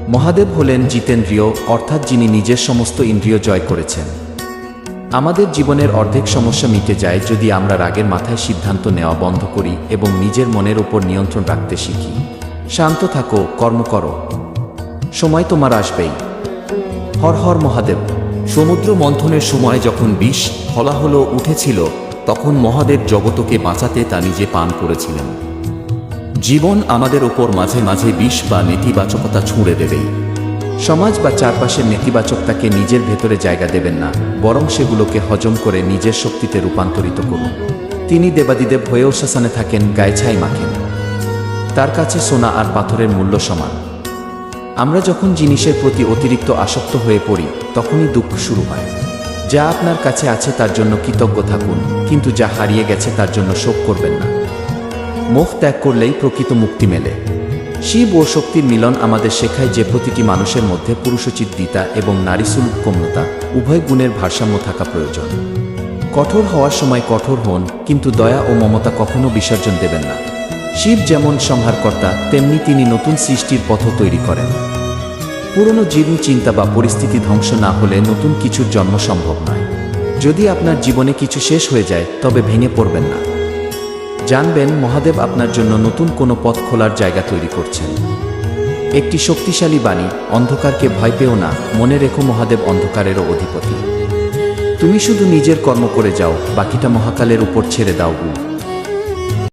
মহাদেব হলেন জিতেন্দ্রিয়, অর্থাৎ যিনি নিজের সমস্ত ইন্দ্রিয় জয় করেছেন। আমাদের জীবনের অর্ধেক সমস্যা মিটে যায় যদি আমরা রাগের মাথায় সিদ্ধান্ত নেওয়া বন্ধ করি এবং নিজের মনের উপর নিয়ন্ত্রণ রাখতে শিখি। শান্ত থাকো, কর্ম করো, সময় তোমার আসবেই। হর হর মহাদেব। সমুদ্র মন্থনের সময় যখন বিষ হলাহল উঠেছিল, তখন মহাদেব জগতকে বাঁচাতে তা নিজে পান করেছিলেন। জীবন আমাদের ওপর মাঝে মাঝে বিষ বা নেতিবাচকতা ছুঁড়ে দেবেই। সমাজ বা চারপাশের নেতিবাচকতাকে নিজের ভেতরে জায়গা দেবেন না, বরং সেগুলোকে হজম করে নিজের শক্তিতে রূপান্তরিত করুন। তিনি দেবাদিদেব হয়েও শ্মশানে থাকেন, গায়ে ছাই মাখেন। তার কাছে সোনা আর পাথরের মূল্য সমান। আমরা যখন জিনিসের প্রতি অতিরিক্ত আসক্ত হয়ে পড়ি, তখনই দুঃখ শুরু হয়। যা আপনার কাছে আছে তার জন্য কৃতজ্ঞ থাকুন, কিন্তু যা হারিয়ে গেছে তার জন্য শোক করবেন না। মোহ ত্যাগ করলেই প্রকৃত মুক্তি মেলে। শিব ও শক্তির মিলন আমাদের শেখায় যে প্রতিটি মানুষের মধ্যে পুরুষোচিত দ্বিতা এবং নারীসুলভ কোমলতা, উভয় গুণের ভারসাম্য থাকা প্রয়োজন। কঠোর হওয়ার সময় কঠোর হন, কিন্তু দয়া ও মমতা কখনো বিসর্জন দেবেন না। শিব যেমন সংহারকর্তা, তেমনি তিনি নতুন সৃষ্টির পথ তৈরি করেন। পুরনো জীর্ণ চিন্তা বা পরিস্থিতি ধ্বংস না হলে নতুন কিছুর জন্ম সম্ভব নয়। যদি আপনার জীবনে কিছু শেষ হয়ে যায়, তবে ভেঙে পড়বেন না। জানবেন মহাদেব আপনার জন্য নতুন কোনো পথ খোলার জায়গা তৈরি করছেন। একটি শক্তিশালী বাণী, অন্ধকারকে ভয় পেও না, মনে রেখো মহাদেব অন্ধকারেরও অধিপতি। তুমি শুধু নিজের কর্ম করে যাও, বাকিটা মহাকালের উপর ছেড়ে দাও।